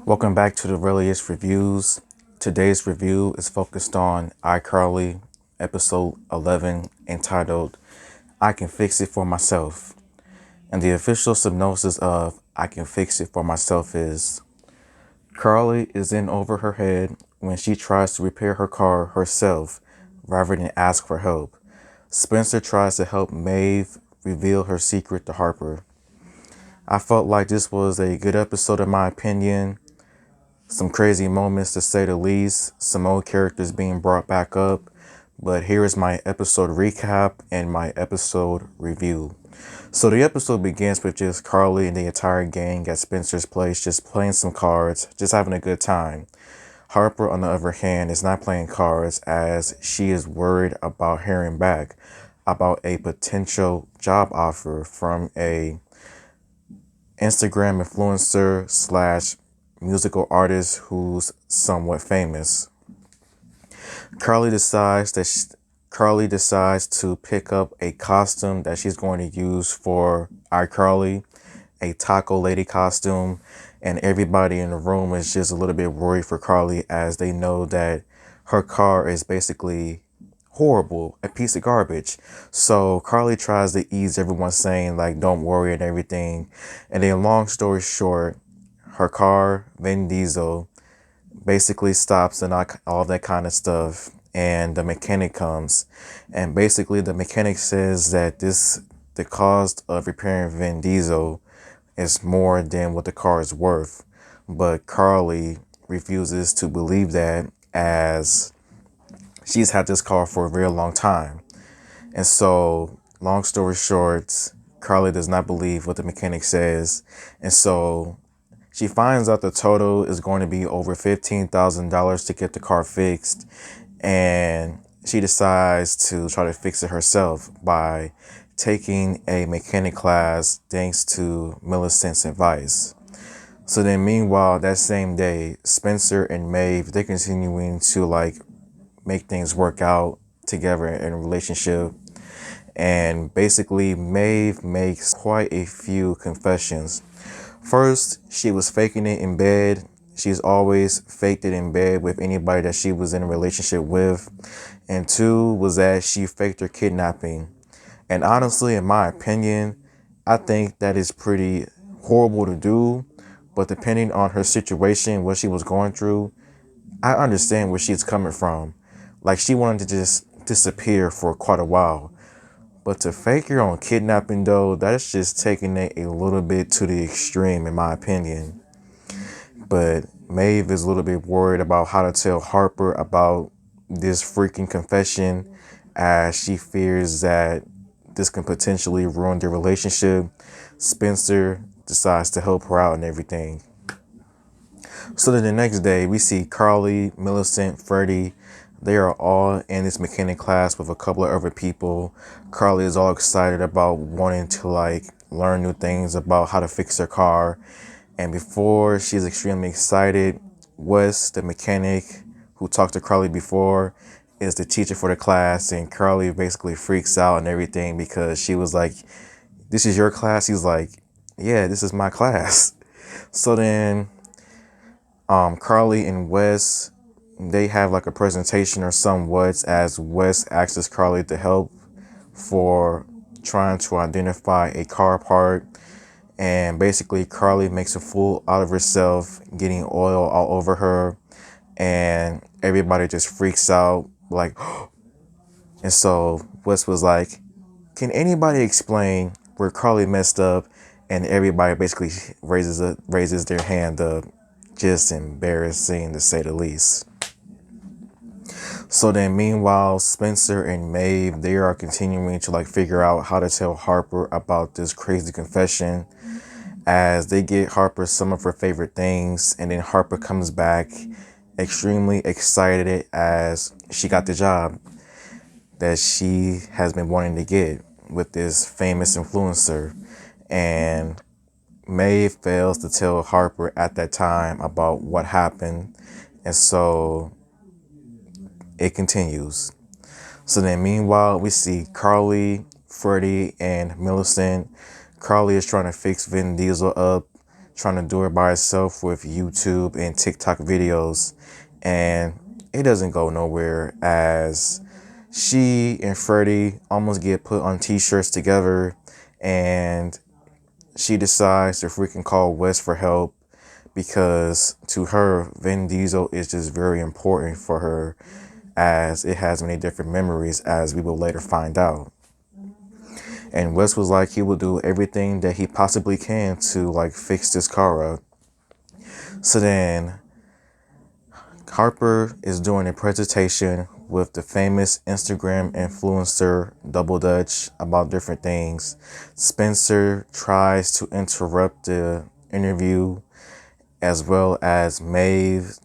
Welcome back to the Reliest Reviews. Today's review is focused on iCarly, episode 11, entitled I Can Fix It For Myself. And the official synopsis of I Can Fix It For Myself is Carly is in over her head when she tries to repair her car herself rather than ask for help. Spencer tries to help Maeve reveal her secret to Harper. I felt like this was a good episode in my opinion. Some crazy moments to say the least, some old characters being brought back up, but here is my episode recap and my episode review. So the episode begins with just Carly and the entire gang at Spencer's place just playing some cards, just having a good time. Harper, on the other hand, is not playing cards as she is worried about hearing back about a potential job offer from a Instagram influencer slash musical artist who's somewhat famous. Carly decides that Carly decides to pick up a costume that she's going to use for iCarly, a taco lady costume, and everybody in the room is just a little bit worried for Carly as they know that her car is basically horrible, a piece of garbage. So Carly tries to ease everyone saying like don't worry and everything. And then long story short, her car, Vin Diesel, basically stops and all that kind of stuff. And the mechanic comes. And basically the mechanic says that the cost of repairing Vin Diesel is more than what the car is worth. But Carly refuses to believe that as she's had this car for a very long time. And so, long story short, Carly does not believe what the mechanic says. And so she finds out the total is going to be over $15,000 to get the car fixed. And she decides to try to fix it herself by taking a mechanic class thanks to Millicent's advice. So then meanwhile, that same day, Spencer and Maeve, they're continuing to make things work out together in a relationship. And basically, Maeve makes quite a few confessions. First, she was faking it in bed. She's always faked it in bed with anybody that she was in a relationship with. And two was that she faked her kidnapping. And honestly, in my opinion, I think that is pretty horrible to do. But depending on her situation, what she was going through, I understand where she's coming from. Like, she wanted to just disappear for quite a while. But to fake your own kidnapping, though, that's just taking it a little bit to the extreme, in my opinion. But Maeve is a little bit worried about how to tell Harper about this freaking confession, as she fears that this can potentially ruin their relationship. Spencer decides to help her out and everything. So then the next day, we see Carly, Millicent, Freddie. They are all in this mechanic class with a couple of other people. Carly is all excited about wanting to learn new things about how to fix their car. And before she's extremely excited, Wes, the mechanic who talked to Carly before, is the teacher for the class. And Carly basically freaks out and everything because she was like, "This is your class?" He's like, "Yeah, this is my class." So then Carly and Wes, they have like a presentation or somewhat as Wes asks Carly to help for trying to identify a car part. And basically Carly makes a fool out of herself, getting oil all over her, and everybody just freaks out like and so Wes was like, "Can anybody explain where Carly messed up?" And everybody basically raises their hand up. Just embarrassing to say the least. So then meanwhile, Spencer and Maeve, they are continuing to figure out how to tell Harper about this crazy confession as they get Harper some of her favorite things. And then Harper comes back extremely excited as she got the job that she has been wanting to get with this famous influencer. And Maeve fails to tell Harper at that time about what happened. And so it continues. So then meanwhile, we see Carly, Freddie, and Millicent. Carly is trying to fix Vin Diesel up trying to do it by herself with YouTube and TikTok videos, and it doesn't go nowhere, as she and Freddie almost get put on t-shirts together, and she decides to freaking call Wes for help, because to her, Vin Diesel is just very important for her, as it has many different memories, as we will later find out. And Wes was like, he will do everything that he possibly can to like fix this car up. So then Harper is doing a presentation with the famous Instagram influencer Double Dutch about different things. Spencer tries to interrupt the interview, as well as Maeve,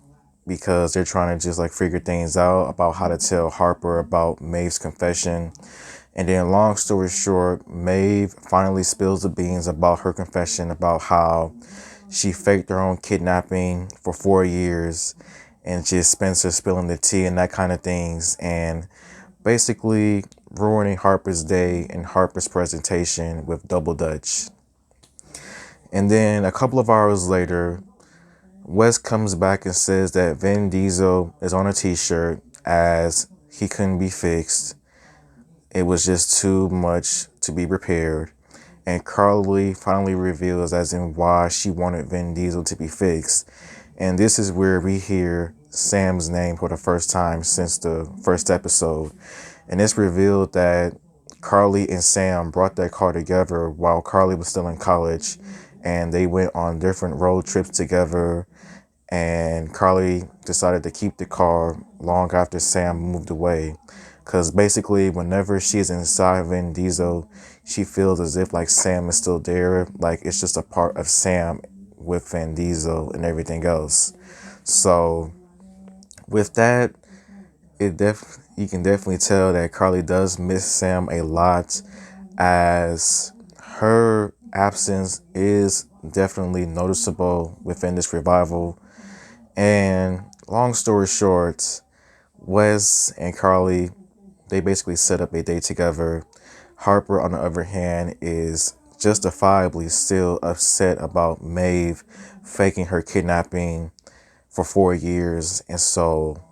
because they're trying to just like figure things out about how to tell Harper about Maeve's confession. And then, long story short, Maeve finally spills the beans about her confession, about how she faked her own kidnapping for 4 years, and just Spencer spilling the tea and that kind of things, and basically ruining Harper's day and Harper's presentation with Double Dutch. And then a couple of hours later, Wes comes back and says that Vin Diesel is on a t-shirt, as he couldn't be fixed. It was just too much to be repaired. And Carly finally reveals as in why she wanted Vin Diesel to be fixed. And this is where we hear Sam's name for the first time since the first episode. And it's revealed that Carly and Sam brought that car together while Carly was still in college. And they went on different road trips together. And Carly decided to keep the car long after Sam moved away. Because basically, whenever she's inside Vin Diesel, she feels as if like Sam is still there. Like it's just a part of Sam with Vin Diesel and everything else. So with that, you can definitely tell that Carly does miss Sam a lot, as her absence is definitely noticeable within this revival. And long story short, Wes and Carly, they basically set up a date together. Harper, on the other hand, is justifiably still upset about Maeve faking her kidnapping for 4 years. And so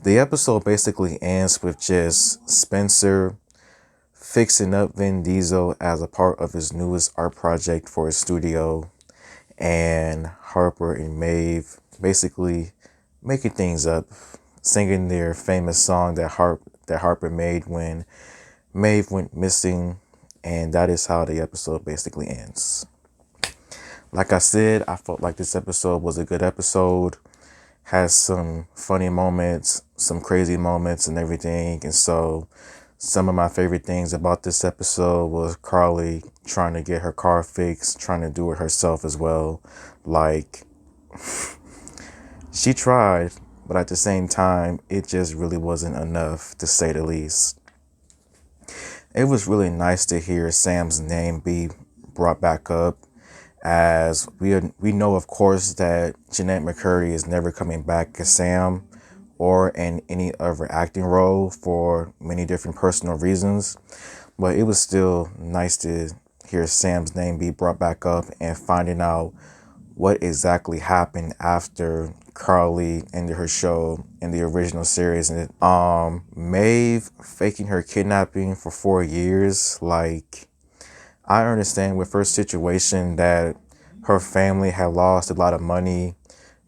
the episode basically ends with just Spencer fixing up Vin Diesel as a part of his newest art project for his studio, and Harper and Maeve basically making things up, singing their famous song that Harper made when Maeve went missing, and that is how the episode basically ends. Like I said, I felt like this episode was a good episode. Has some funny moments, some crazy moments and everything. And so some of my favorite things about this episode was Carly trying to get her car fixed, trying to do it herself as well. Like, she tried, but at the same time, it just really wasn't enough, to say the least. It was really nice to hear Sam's name be brought back up, as we know, of course, that Jeanette McCurdy is never coming back as Sam or in any other acting role for many different personal reasons. But it was still nice to hear Sam's name be brought back up and finding out what exactly happened after Carly ended her show in the original series. And Maeve faking her kidnapping for 4 years, like, I understand with her situation that her family had lost a lot of money,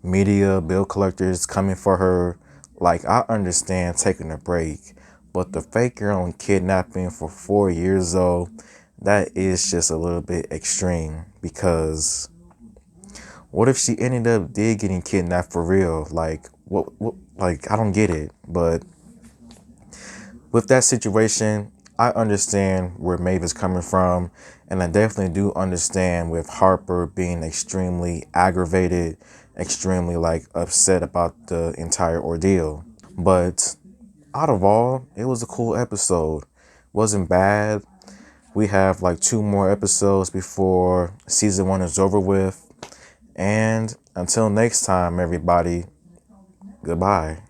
media, bill collectors coming for her. Like, I understand taking a break, but to fake your own kidnapping for 4 years, though, that is just a little bit extreme. Because what if she ended up getting kidnapped for real? Like, what, like, I don't get it. But with that situation, I understand where Maeve is coming from, and I definitely do understand with Harper being extremely aggravated, extremely like upset about the entire ordeal. But out of all, it was a cool episode. Wasn't bad. We have like 2 more episodes before season 1 is over with. And until next time, everybody, goodbye.